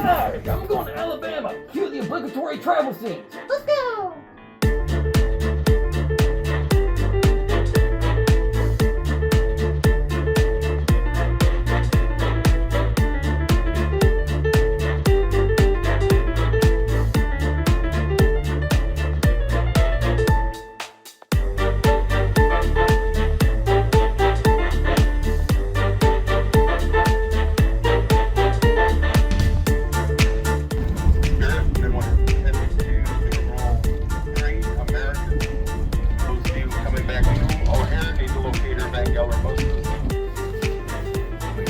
Alright, I'm going to Alabama. Cue the obligatory travel scenes. Let's go!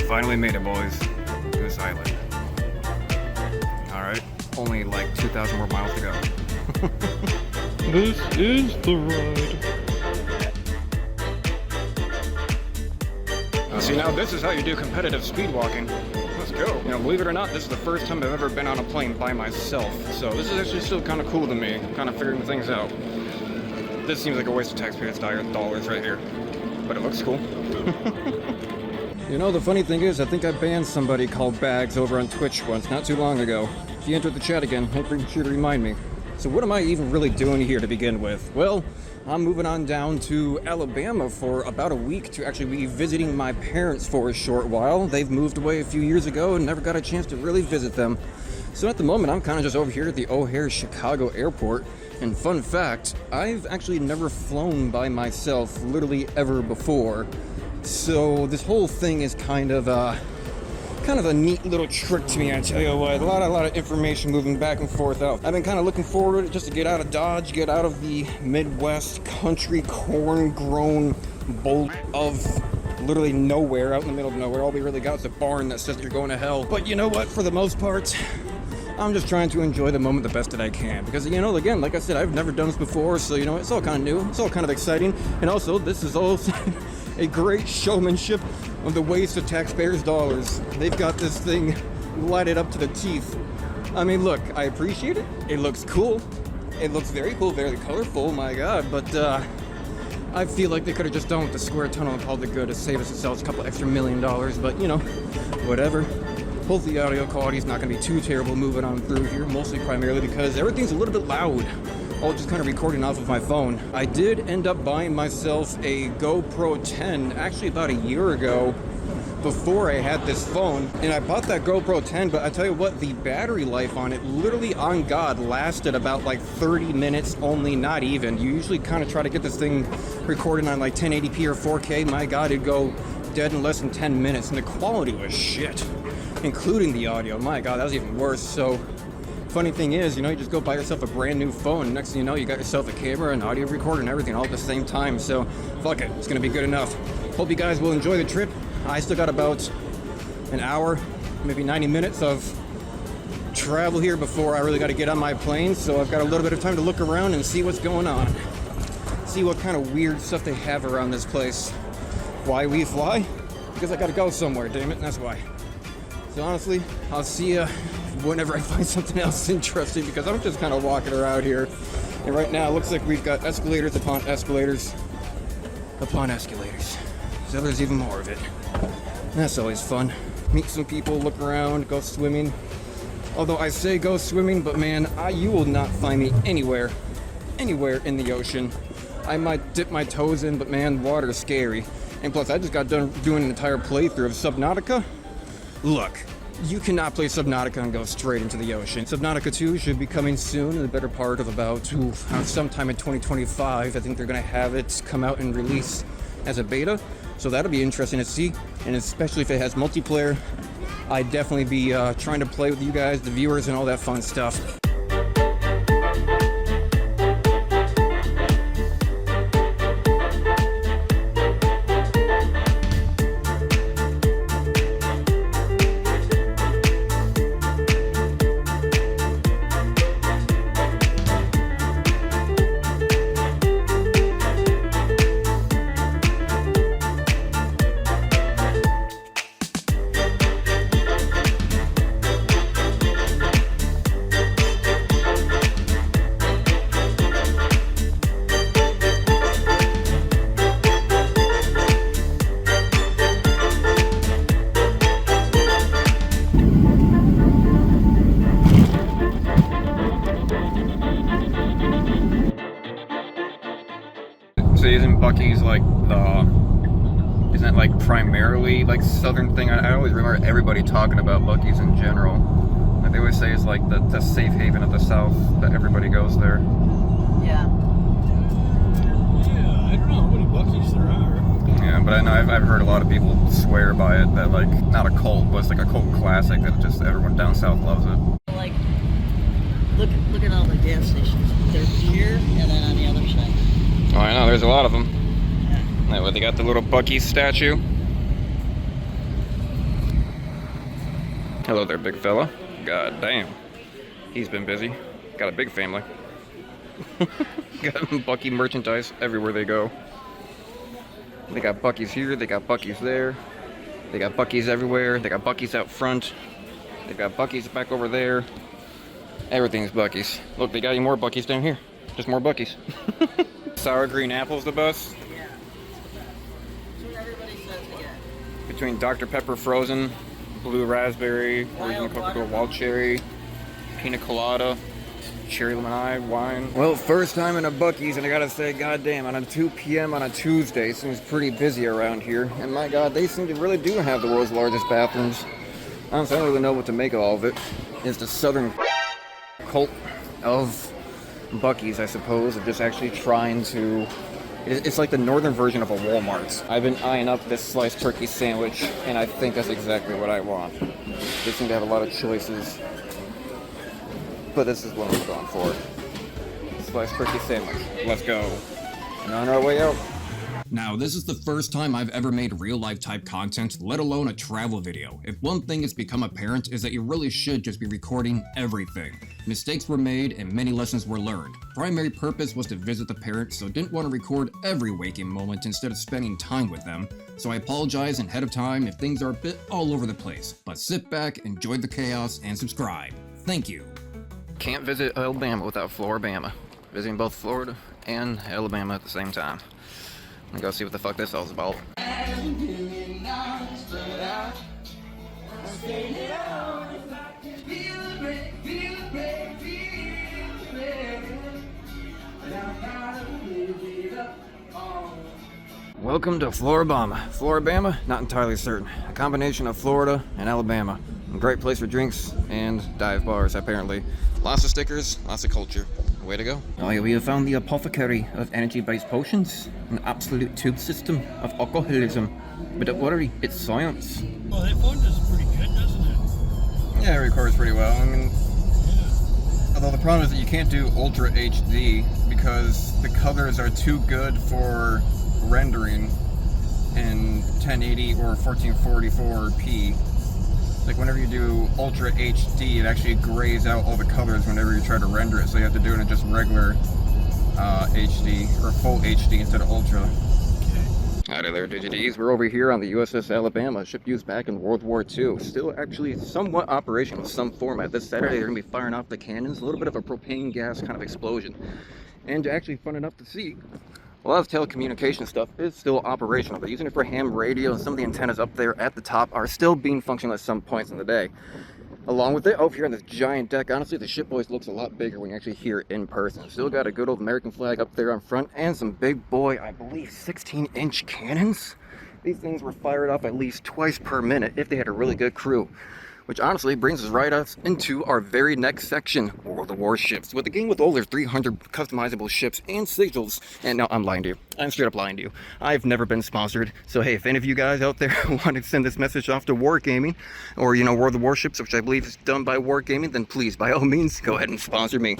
Finally made it, boys. Goose Island. Alright, only like 2,000 more miles to go. This is the ride. See, now this is how you do competitive speed walking. Let's go. You know, believe it or not, this is the first time I've ever been on a plane by myself. So this is actually still kind of cool to me. I'm kind of figuring things out. This seems like a waste of taxpayers' dollars right here. But it looks cool. You know, the funny thing is, I think I banned somebody called Bags over on Twitch once, not too long ago. If you enter the chat again, make sure to remind me. So what am I even really doing here to begin with? Well, I'm moving on down to Alabama for about a week to actually be visiting my parents for a short while. They've moved away a few years ago and never got a chance to really visit them. So at the moment, I'm kind of just over here at the O'Hare Chicago Airport. And fun fact, I've actually never flown by myself literally ever before. So this whole thing is kind of a neat little trick to me, I tell you what. A lot of information moving back and forth out. I've been kind of looking forward just to get out of Dodge, get out of the Midwest country corn-grown bowl of literally nowhere, out in the middle of nowhere. All we really got is a barn that says you're going to hell. But you know what? For the most part, I'm just trying to enjoy the moment the best that I can. Because, you know, again, like I said, I've never done this before, so, you know, it's all kind of new. It's all kind of exciting. And also, this is also a great showmanship of the waste of taxpayers' dollars. They've got this thing lighted up to the teeth. I mean, look, I appreciate it. It looks cool. It looks very cool, very colorful, my God. But I feel like they could have just done with the square tunnel and called it good to save us ourselves a couple extra $1 million. But, you know, whatever. Hopefully the audio quality is not going to be too terrible moving on through here, mostly primarily because everything's a little bit loud. All just kind of recording off of my phone. I did end up buying myself a GoPro 10 actually about a year ago before I had this phone. And I bought that GoPro 10, but I tell you what, the battery life on it, literally on God, lasted about like 30 minutes only, not even. You usually kind of try to get this thing recorded on like 1080p or 4K. My God, it'd go dead in less than 10 minutes, and the quality was shit, including the audio. My God, that was even worse. So funny thing is, you know, you just go buy yourself a brand new phone. Next thing you know, you got yourself a camera and audio recorder and everything all at the same time. So fuck it, it's gonna be good enough. Hope you guys will enjoy the trip. I still got about an hour, maybe 90 minutes of travel here before I really got to get on my plane. So I've got a little bit of time to look around and see what's going on. See what kind of weird stuff they have around this place. Why we fly? Because I gotta go somewhere, damn it, that's why. So honestly, I'll see you whenever I find something else interesting, because I'm just kind of walking around here. And right now, it looks like we've got escalators upon escalators upon escalators. So there's even more of it. That's always fun. Meet some people, look around, go swimming. Although I say go swimming, but man, you will not find me anywhere in the ocean. I might dip my toes in, but man, water's scary. And plus, I just got done doing an entire playthrough of Subnautica. Look, you cannot play Subnautica and go straight into the ocean. Subnautica 2 should be coming soon, in the better part of about sometime in 2025. I think they're going to have it come out and release as a beta. So that'll be interesting to see, and especially if it has multiplayer. I'd definitely be trying to play with you guys, the viewers, and all that fun stuff. seriously, isn't Buc-ee's like isn't it like primarily like southern thing? I always remember everybody talking about Buc-ee's in general. Like they always say it's like the safe haven of the South, that everybody goes there. Yeah. Yeah, I don't know how many Buc-ee's there are. Yeah, but I know I've heard a lot of people swear by it, that like, not a cult, but it's like a cult classic that just everyone down south loves it. Like, look at all the gas stations. They're here and then on the other side. Oh, I know, there's a lot of them. Yeah. Where they got the little Buc-ee's statue. Hello there, big fella. God damn. He's been busy. Got a big family. Got Buc-ee merchandise everywhere they go. They got Buc-ee's here, they got Buc-ee's there. They got Buc-ee's everywhere. They got Buc-ee's out front. They've got Buc-ee's back over there. Everything's Buc-ee's. Look, they got even more Buc-ee's down here. Just more Buc-ee's. Sour green apple's the best. Yeah. That's what everybody says to get. Between Dr. Pepper frozen, blue raspberry, original Coca-Cola wild cherry, pina colada, cherry lemonade, wine. Well, first time in a Buc-ee's, and I gotta say, goddamn, on a 2 p.m. on a Tuesday, seems pretty busy around here. And my god, they seem to really do have the world's largest bathrooms. Honestly, I don't really know what to make of all of it. It's the southern cult of Buc-ee's, I suppose, of just actually trying to... It's like the northern version of a Walmart. I've been eyeing up this sliced turkey sandwich, and I think that's exactly what I want. They seem to have a lot of choices, but this is what I'm going for. Sliced turkey sandwich. Let's go. And on our way out. Now, this is the first time I've ever made real-life type content, let alone a travel video. If one thing has become apparent is that you really should just be recording everything. Mistakes were made and many lessons were learned. Primary purpose was to visit the parents, so didn't want to record every waking moment instead of spending time with them. So I apologize ahead of time if things are a bit all over the place. But sit back, enjoy the chaos, and subscribe. Thank you. Can't visit Alabama without Floribama. Visiting both Florida and Alabama at the same time. I'm gonna go see what the fuck this all's about. Welcome to Floribama. Floribama? Not entirely certain. A combination of Florida and Alabama. A great place for drinks and dive bars, apparently. Lots of stickers, lots of culture. Way to go. Oh yeah, we have found the apothecary of energy-based potions. An absolute tube system of alcoholism. But don't worry, it's science. Well, that phone does pretty good, doesn't it? Yeah, it records pretty well. I mean, although the problem is that you can't do Ultra HD because the colors are too good for rendering in 1080 or 1444p. Like whenever you do Ultra HD, it actually grays out all the colors whenever you try to render it, so you have to do it in just regular HD, or full HD instead of Ultra. Howdy there, Digid's. We're over here on the USS Alabama, a ship used back in World War II. Still actually somewhat operational in some format. This Saturday they're going to be firing off the cannons, a little bit of a propane gas kind of explosion. And actually fun enough to see, a lot of telecommunication stuff is still operational. They're using it for ham radio, and some of the antennas up there at the top are still being functional at some points in the day. Along with it, over here on this giant deck, honestly, the ship always looks a lot bigger when you actually hear it in person. Still got a good old American flag up there on front, and some big boy, I believe, 16-inch cannons. These things were fired up at least twice per minute if they had a really good crew. Which honestly brings us right up into our very next section, World of Warships. With a game with over 300 customizable ships and sigils, and no, I'm lying to you. I'm straight up lying to you. I've never been sponsored, so hey, if any of you guys out there want to send this message off to Wargaming, or you know, World of Warships, which I believe is done by Wargaming, then please, by all means, go ahead and sponsor me.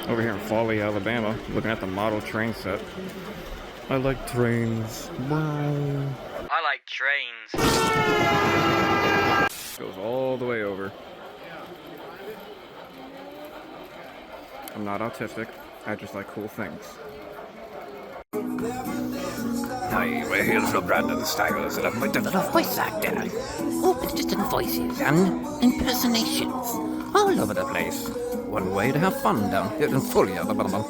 Over here in Foley, Alabama, looking at the model train set. I like trains. I like trains. Goes all the way over. I'm not autistic. I just like cool things. Hi, we're here from Brandon Styles, and I'm a little voice actor. Oh, it's just in voices and impersonations all over the place. One way to have fun down here in Foley, Alabama.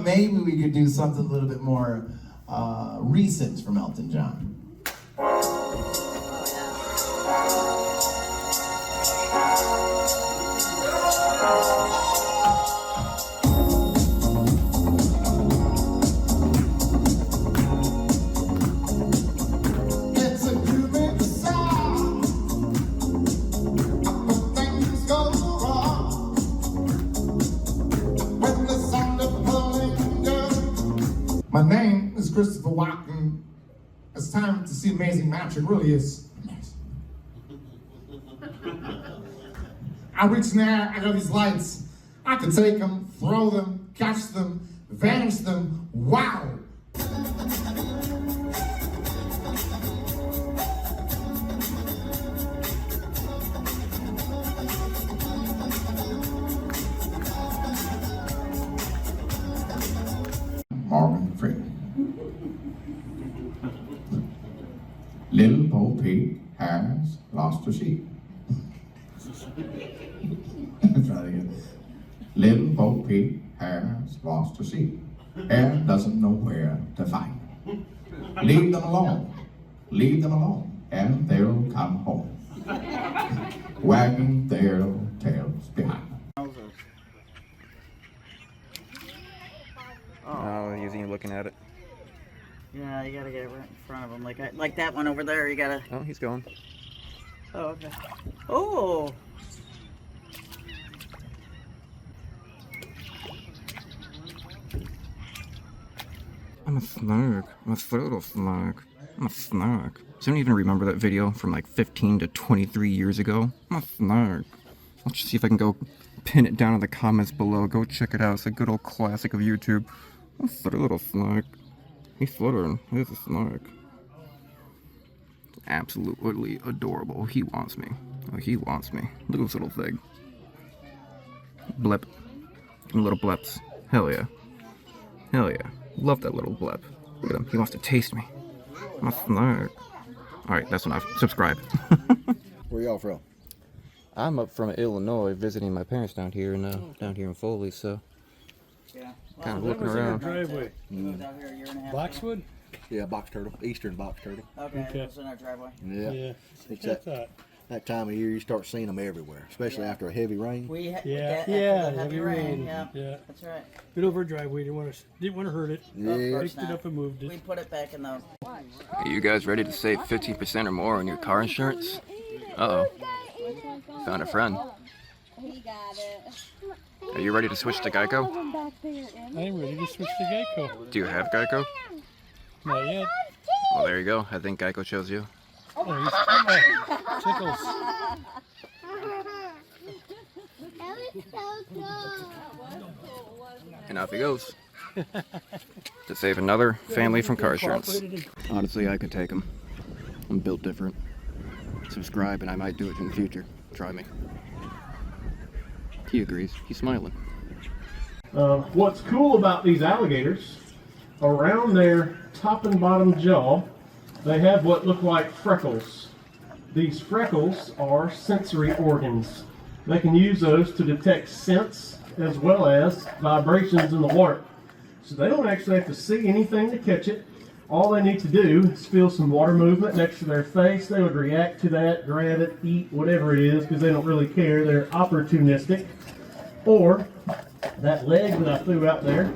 Maybe we could do something a little bit more recent from Elton John. My name is Christopher Walken. It's time to see Amazing Match. It really is amazing. I reach in there, I got these lights. I could take them, throw them, catch them, vanish them. Wow! Morgan Freeman. Little Bo Peep has lost her sheep. Try it again. Little Bo Peep has lost her sheep and doesn't know where to find them. Leave them alone. Leave them alone, and they'll come home, wagging their tails behind them. Oh, using you looking at it. Yeah, you gotta get right in front of him, like that one over there. You gotta. Oh, he's going. Oh, okay. Oh. I'm a snark. I'm a little snark. I'm a snark. Does anyone even remember that video from like 15 to 23 years ago? I'm a snark. Let's just see if I can go pin it down in the comments below. Go check it out. It's a good old classic of YouTube. That's a little snark. He's fluttering. He's a snark. Absolutely adorable. He wants me. Oh, he wants me. Look at this little thing. Blip. Little blips. Hell yeah. Hell yeah. Love that little blip. Look at him. He wants to taste me. I'm a snark. Alright, that's enough. Subscribe. Where y'all from? I'm up from Illinois visiting my parents down here in Foley, so Yeah. kind of That looking was in our around. driveway. Moved out here a year and a half. Boxwood? Yeah, box turtle, eastern box turtle. Okay, Okay. it was in our driveway. Yeah, Yeah. it's I thought. that time of year you start seeing them everywhere, especially Yeah. after a heavy rain. We Yeah, after yeah, the heavy rain. Yeah, Yeah. that's right. Been over a driveway. Didn't want to hurt it. Yeah. Of course Picked it not. up and moved We it. put it back in the. Are you guys ready to save 15% or more on your car insurance? Uh-oh. Found a friend. He got it. Are you ready to switch to Geico? I am ready to switch to Geico. Do you have Geico? Not yet. Well, there you go. I think Geico chose you. Oh, tickles. That was so cool. And off he goes. To save another family from car insurance. Honestly, I could take him. I'm built different. Subscribe and I might do it in the future. Try me. He agrees. He's smiling. What's cool about these alligators around their top and bottom jaw, they have what look like freckles. These freckles are sensory organs. They can use those to detect scents as well as vibrations in the water. So they don't actually have to see anything to catch it. All they need to do is feel some water movement next to their face. They would react to that, grab it, eat, whatever it is, because they don't really care. They're opportunistic. Or that leg that I threw out there,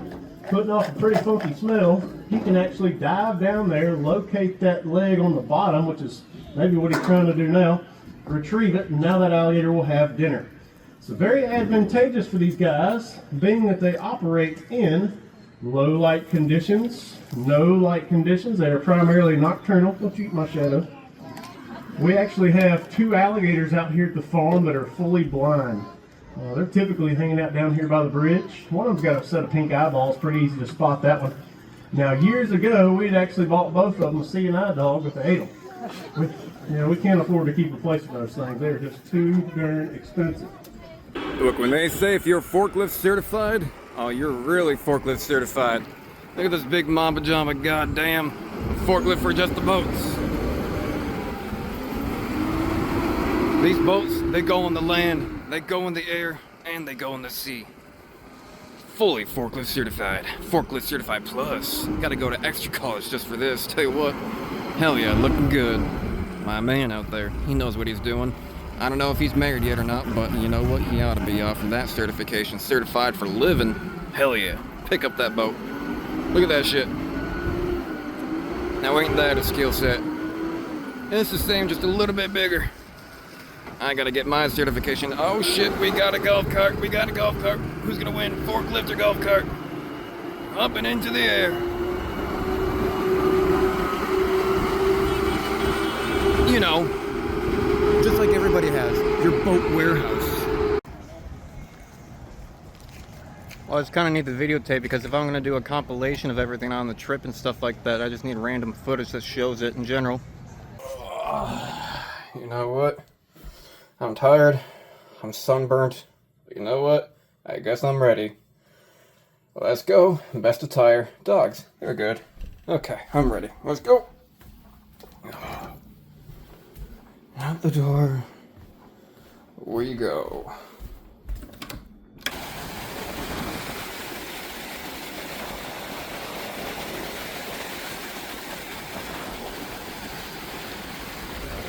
putting off a pretty funky smell, he can actually dive down there, locate that leg on the bottom, which is maybe what he's trying to do now, retrieve it, and now that alligator will have dinner. So very advantageous for these guys, being that they operate in low light conditions, no light conditions. They are primarily nocturnal. Don't you eat my shadow. We actually have 2 alligators out here at the farm that are fully blind. They're typically hanging out down here by the bridge. One of them's got a set of pink eyeballs, pretty easy to spot that one. Now years ago, we'd actually bought both of them a C&I dog, but they ate them. We can't afford to keep replacing those things. They're just too darn expensive. Look, when they say if you're forklift certified, oh, you're really forklift certified. Look at this big mamba jamba goddamn forklift for just the boats. These boats, they go on the land, they go in the air, and they go in the sea. Fully forklift certified. Forklift certified plus. Gotta go to extra college just for this. Tell you what, hell yeah, looking good. My man out there, he knows what he's doing. I don't know if he's married yet or not, but you know what? He ought to be off of that certification. Certified for living. Hell yeah. Pick up that boat. Look at that shit. Now ain't that a skill set? It's the same, just a little bit bigger. I gotta get my certification. Oh shit, we got a golf cart. We got a golf cart. Who's gonna win? Forklift or golf cart? Up and into the air. You know, just like everybody has, your boat warehouse. Well, I just kind of need the videotape because if I'm going to do a compilation of everything on the trip and stuff like that, I just need random footage that shows it in general. You know what? I'm tired. I'm sunburnt. But you know what? I guess I'm ready. Let's go. Best attire. Dogs. They're good. Okay, I'm ready. Let's go. Out the door we go.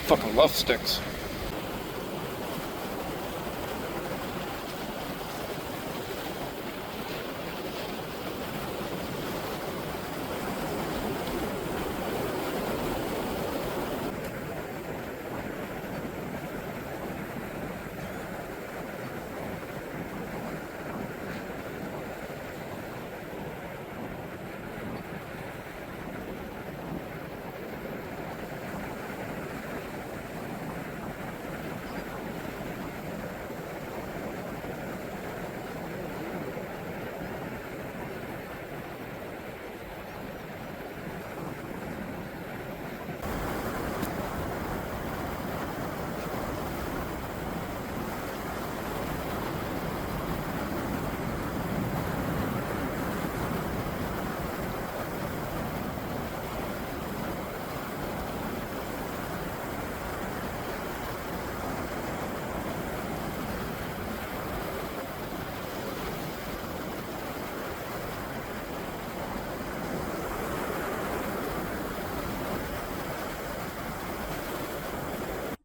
Fucking love sticks.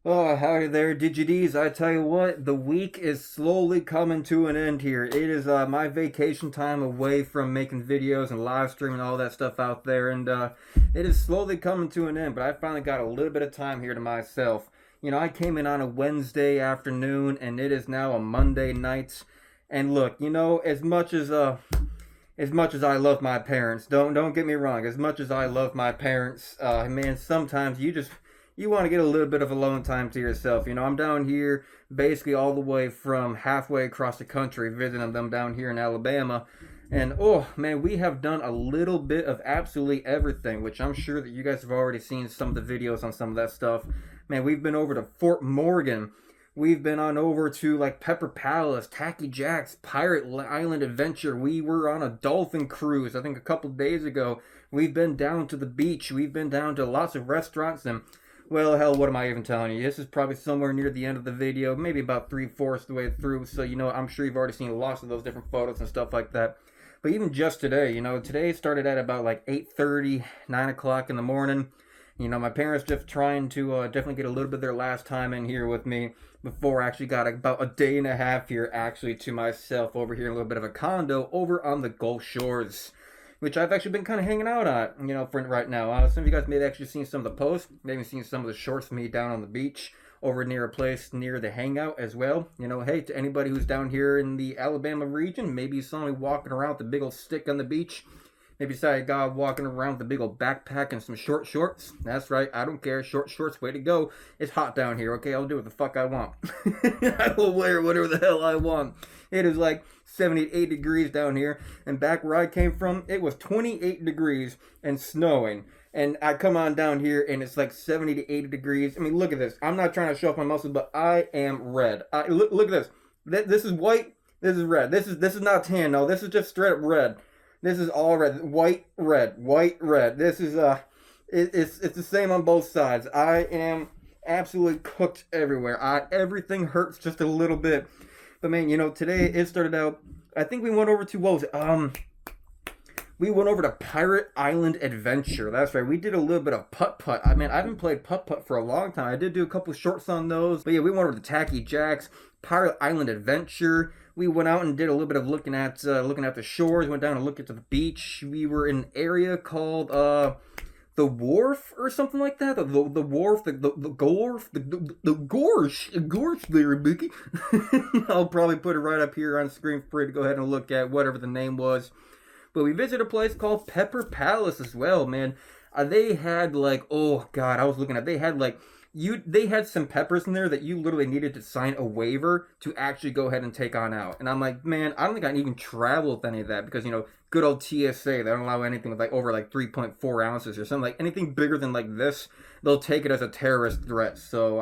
Oh, howdy there, Digid's. I tell you what, the week is slowly coming to an end here. It is my vacation time away from making videos and live streaming all that stuff out there, and it is slowly coming to an end, but I finally got a little bit of time here to myself. You know, I came in on a Wednesday afternoon, and it is now a Monday night, and look, you know, as much as I love my parents, don't get me wrong, as much as I love my parents, man, sometimes you want to get a little bit of alone time to yourself. You know, I'm down here basically all the way from halfway across the country visiting them down here in Alabama. And oh man, we have done a little bit of absolutely everything, which I'm sure that you guys have already seen some of the videos on some of that stuff. Man, we've been over to Fort Morgan. We've been on over to like Pepper Palace, Tacky Jack's, Pirate Island Adventure. We were on a dolphin cruise, I think a couple days ago. We've been down to the beach. We've been down to lots of restaurants and, well, hell, what am I even telling you? This is probably somewhere near the end of the video, maybe about 3/4 the way through. So, you know, I'm sure you've already seen lots of those different photos and stuff like that. But even just today, you know, today started at about like 8:30, 9 o'clock in the morning. You know, my parents just trying to definitely get a little bit of their last time in here with me before I actually got about a day and a half here actually to myself over here in a little bit of a condo over on the Gulf Shores, which I've actually been kind of hanging out at, you know, for right now. Some of you guys may have actually seen some of the posts, maybe seen some of the shorts of me down on the beach over near a place near the hangout as well. You know, hey, to anybody who's down here in the Alabama region, maybe you saw me walking around with a big old stick on the beach. Maybe you saw a guy walking around with a big old backpack and some short shorts. That's right, I don't care. Short shorts, way to go. It's hot down here, okay? I'll do what the fuck I want. I will wear whatever the hell I want. It is like 78 degrees down here. And back where I came from, it was 28 degrees and snowing. And I come on down here and it's like 70 to 80 degrees. I mean, look at this. I'm not trying to show off my muscles, but I am red. Look at this. This is white. This is red. This is not tan. No, this is just straight up red. This is all red. White, red. White, red. This is, it's the same on both sides. I am absolutely cooked everywhere. Everything hurts just a little bit. But man, you know, today it started out, I think we went over to, what was it? We went over to Pirate Island Adventure. That's right. We did a little bit of putt-putt. I mean, I haven't played putt-putt for a long time. I did do a couple shorts on those. But yeah, we went over to Tacky Jack's, Pirate Island Adventure. We went out and did a little bit of looking at the shores. Went down and looked at the beach. We were in an area called the Wharf or something like that. The Wharf, the Gorge there, Mickey. I'll probably put it right up here on screen for you to go ahead and look at whatever the name was. But we visited a place called Pepper Palace as well, man. They had like, oh god, I was looking at, they had some peppers in there that you literally needed to sign a waiver to actually go ahead and take on out. And I'm like, man, I don't think I can even travel with any of that because, you know, good old TSA, they don't allow anything with like over like 3.4 ounces or something. Like anything bigger than like this, they'll take it as a terrorist threat. So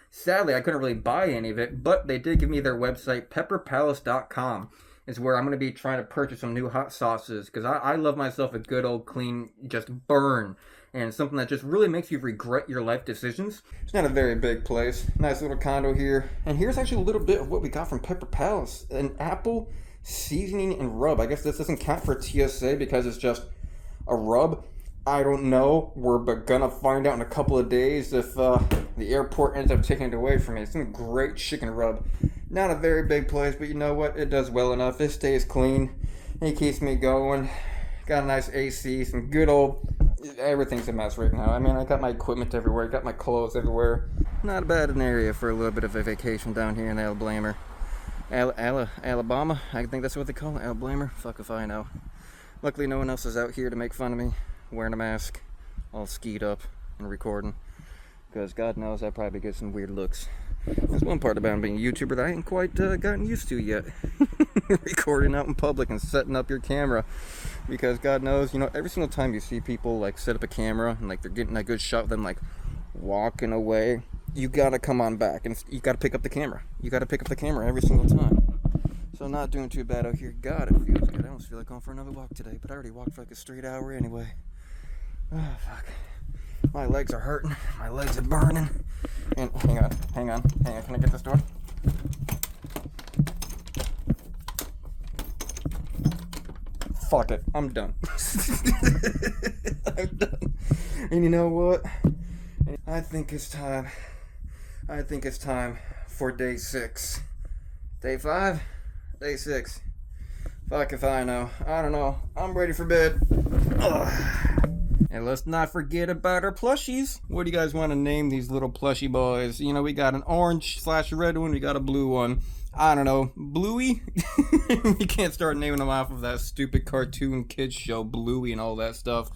sadly, I couldn't really buy any of it, but they did give me their website, pepperpalace.com. Is where I'm going to be trying to purchase some new hot sauces because I love myself a good old clean just burn and something that just really makes you regret your life decisions. It's not a very big place. Nice little condo here. And here's actually a little bit of what we got from Pepper Palace. An apple seasoning and rub. I guess this doesn't count for TSA because it's just a rub. I don't know. We're gonna find out in a couple of days if the airport ends up taking it away from me. It's some great chicken rub. Not a very big place, but you know what? It does well enough. It stays clean. It keeps me going. Got a nice AC, some good old... Everything's a mess right now. I mean, I got my equipment everywhere. Got my clothes everywhere. Not bad an area for a little bit of a vacation down here in Alabama. Alabama? I think that's what they call it. Alabama? Fuck if I know. Luckily, no one else is out here to make fun of me. Wearing a mask. All skied up and recording. Because God knows I probably get some weird looks. That's one part about being a YouTuber that I ain't quite gotten used to yet. Recording out in public and setting up your camera. Because God knows, you know, every single time you see people like set up a camera and like they're getting a good shot of them like walking away, you gotta come on back and you gotta pick up the camera. You gotta pick up the camera every single time. So not doing too bad out here. God, it feels good. I almost feel like going for another walk today, but I already walked for like a straight hour anyway. Oh, fuck. My legs are hurting. My legs are burning. And hang on. Can I get this door? Fuck it. I'm done. I'm done. And you know what? I think it's time. For day 6. Day 5? Day 6. Fuck if I know. I don't know. I'm ready for bed. Ugh. And let's not forget about our plushies. What do you guys want to name these little plushie boys? You know, we got an orange/red one. We got a blue one. I don't know. Bluey? We can't start naming them off of that stupid cartoon kids show, Bluey and all that stuff.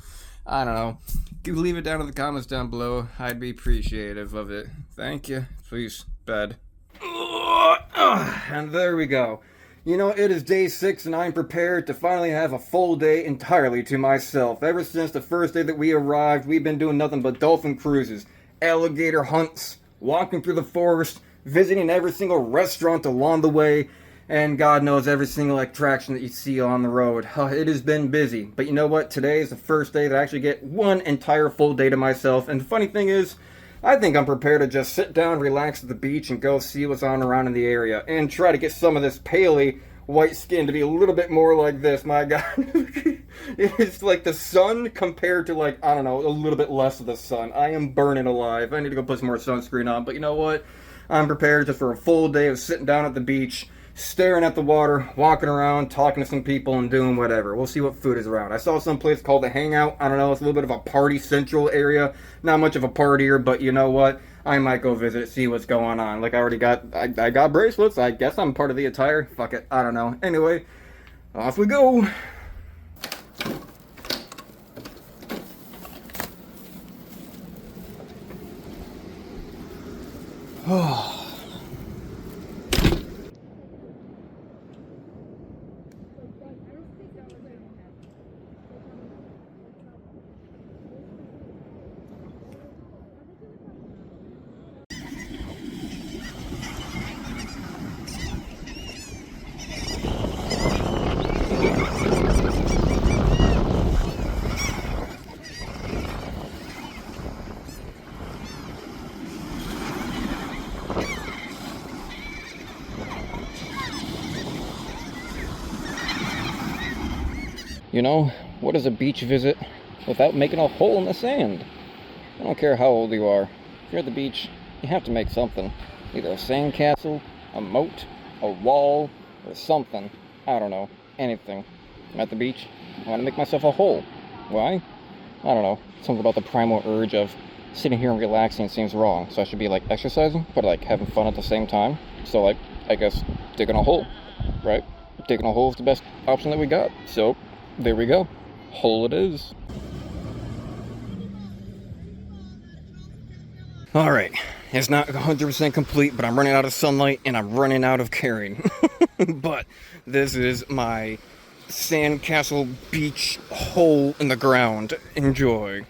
I don't know. Leave it down in the comments down below. I'd be appreciative of it. Thank you. Please, bed. And there we go. You know, it is day 6 and I'm prepared to finally have a full day entirely to myself. Ever since the first day that we arrived, we've been doing nothing but dolphin cruises, alligator hunts, walking through the forest, visiting every single restaurant along the way, and God knows every single attraction that you see on the road. It has been busy, but you know what? Today is the first day that I actually get one entire full day to myself, and the funny thing is, I think I'm prepared to just sit down, relax at the beach, and go see what's on around in the area, and try to get some of this paley white skin to be a little bit more like this. My God. It's like the sun compared to, like, I don't know, a little bit less of the sun. I am burning alive. I need to go put some more sunscreen on, but you know what? I'm prepared just for a full day of sitting down at the beach, staring at the water, walking around, talking to some people, and doing whatever. We'll see what food is around. I saw some place called The Hangout. I don't know, it's a little bit of a party central area. Not much of a partier, but you know what? I might go visit, see what's going on. Like, I got bracelets. I guess I'm part of the attire. Fuck it. I don't know. Anyway, off we go. Oh. You know, what is a beach visit without making a hole in the sand? I don't care how old you are. If you're at the beach, you have to make something. Either a sandcastle, a moat, a wall, or something. I don't know. Anything. I'm at the beach. I want to make myself a hole. Why? I don't know. Something about the primal urge of sitting here and relaxing seems wrong. So I should be like exercising, but like having fun at the same time. So like, I guess digging a hole, right? Digging a hole is the best option that we got. So there we go. Hole it is. Alright, it's not 100% complete, but I'm running out of sunlight and I'm running out of carrying. But this is my sandcastle beach hole in the ground. Enjoy.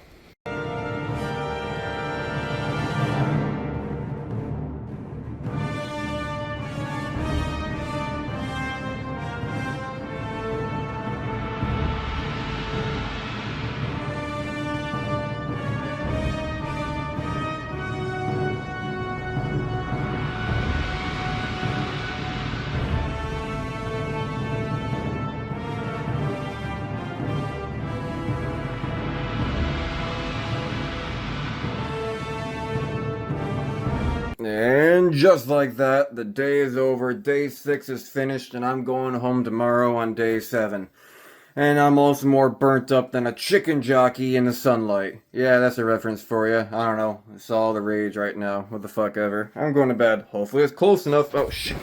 And just like that, the day is over. Day 6 is finished, and I'm going home tomorrow on day 7. And I'm also more burnt up than a chicken jockey in the sunlight. Yeah, that's a reference for you. I don't know. It's all the rage right now. What the fuck ever. I'm going to bed. Hopefully it's close enough. Oh, shit.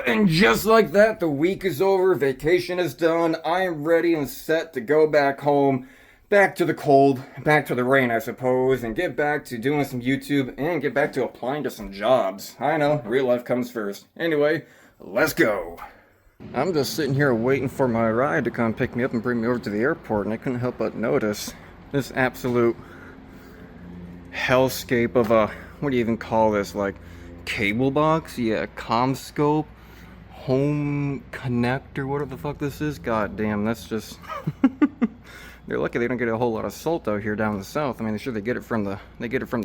And just like that, the week is over. Vacation is done. I am ready and set to go back home. Back to the cold, back to the rain, I suppose, and get back to doing some YouTube, and get back to applying to some jobs. I know, real life comes first. Anyway, let's go. I'm just sitting here waiting for my ride to come pick me up and bring me over to the airport, and I couldn't help but notice this absolute hellscape of a, what do you even call this, like, cable box? Yeah, CommScope, home connector, whatever the fuck this is. God damn, that's just... They're lucky they don't get a whole lot of salt out here down the south. I mean, sure they get it from the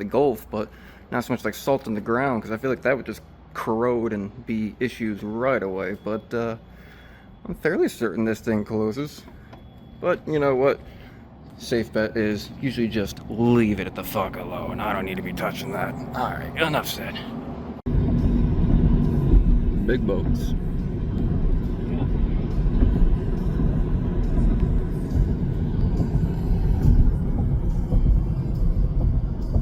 Gulf, but not so much like salt in the ground, because I feel like that would just corrode and be issues right away. But I'm fairly certain this thing closes. But you know what? Safe bet is usually just leave it at the fuck alone. I don't need to be touching that. All right, enough said. Big boats.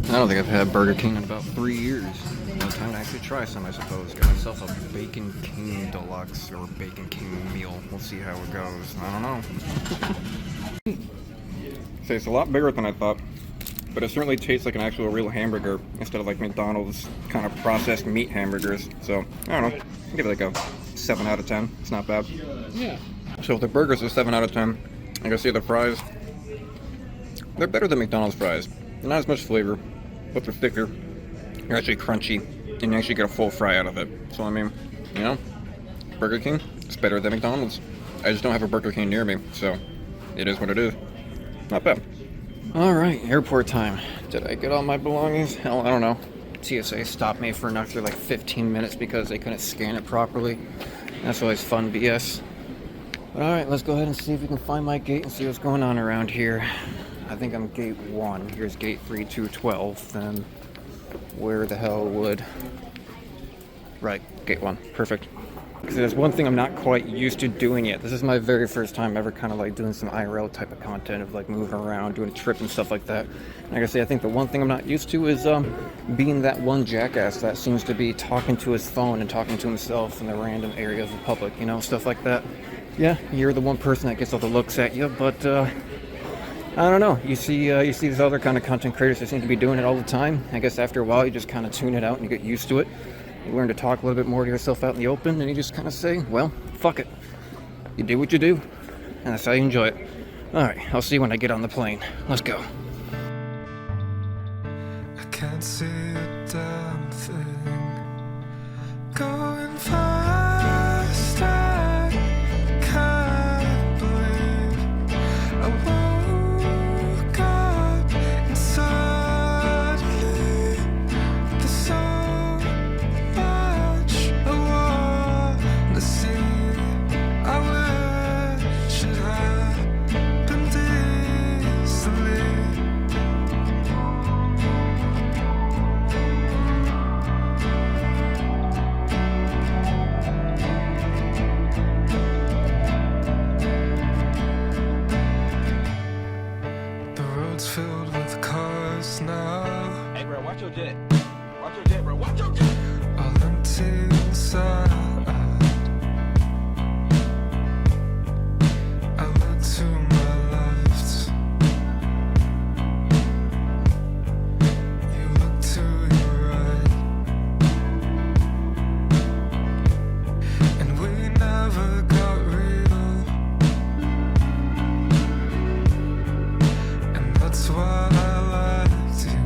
I don't think I've had Burger King in about 3 years. It's time to actually try some, I suppose. Get myself a Bacon King Deluxe or Bacon King meal. We'll see how it goes. I don't know. So it's a lot bigger than I thought, but it certainly tastes like an actual real hamburger instead of like McDonald's kind of processed meat hamburgers. So, I don't know. I'll give it like a 7 out of 10. It's not bad. Yeah. So if the burgers are 7 out of 10, I guess the fries, they're better than McDonald's fries. Not as much flavor, but they're thicker. They're actually crunchy. and you actually get a full fry out of it. So I mean, you know, Burger King is better than McDonald's. I just don't have a Burger King near me, so it is what it is. Not bad. Alright, airport time. Did I get all my belongings? Hell, I don't know. TSA stopped me for an extra like 15 minutes because they couldn't scan it properly. That's always fun BS. But alright, let's go ahead and see if we can find my gate and see what's going on around here. I think I'm gate 1. Here's gate 3212. Then where the hell would... Right, gate 1. Perfect. Because there's one thing I'm not quite used to doing yet. This is my very first time ever kind of like doing some IRL type of content of like moving around, doing a trip and stuff like that. And like I say, I think the one thing I'm not used to is being that one jackass that seems to be talking to his phone and talking to himself in the random areas of public, you know, stuff like that. Yeah, you're the one person that gets all the looks at you, but I don't know. You see these other kind of content creators that seem to be doing it all the time. I guess after a while you just kind of tune it out and you get used to it. You learn to talk a little bit more to yourself out in the open, and you just kind of say, well, fuck it. You do what you do, and that's how you enjoy it. Alright, I'll see you when I get on the plane. Let's go. I can't see a damn thing going fast. I can't believe I woke up and suddenly there's so much I want to see. I wish it happened easily. The road's filled with cars now. Hey, bro, watch your jet. Watch your jet, bro. Watch your jet. All empty inside. I look to my left. You look to your right. And we never got real. And that's why I liked you.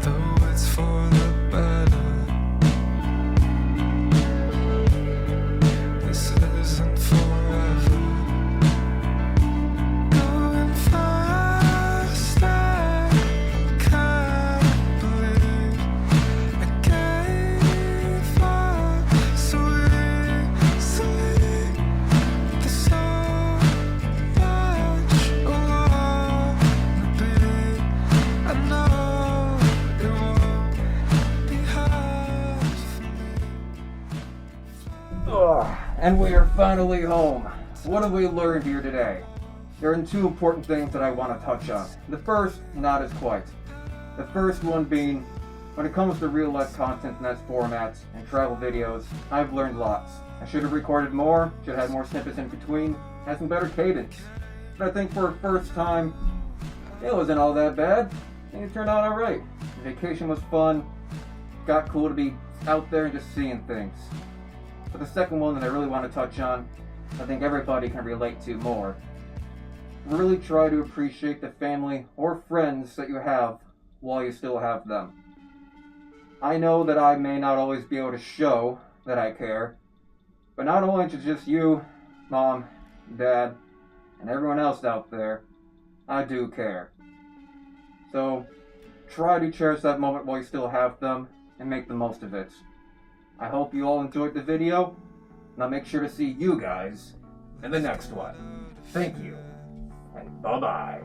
Though it's for the better. This isn't forever. Going fast, I can't believe I gave up so easily. There's so much I wanna be. I know it won't be hard for me. And we are finally home. What have we learned here today? There are two important things that I want to touch on. The first, not as quite. The first one being, when it comes to real life content in that formats and travel videos, I've learned lots. I should have recorded more, should have had more snippets in between, had some better cadence. But I think for a first time, it wasn't all that bad. I think it turned out alright. The vacation was fun, got cool to be out there and just seeing things. But the second one that I really want to touch on, I think everybody can relate to more. Really try to appreciate the family or friends that you have while you still have them. I know that I may not always be able to show that I care, but not only to just you, Mom, Dad, and everyone else out there, I do care. So try to cherish that moment while you still have them and make the most of it. I hope you all enjoyed the video, and I'll make sure to see you guys in the next one. Thank you, and bye-bye.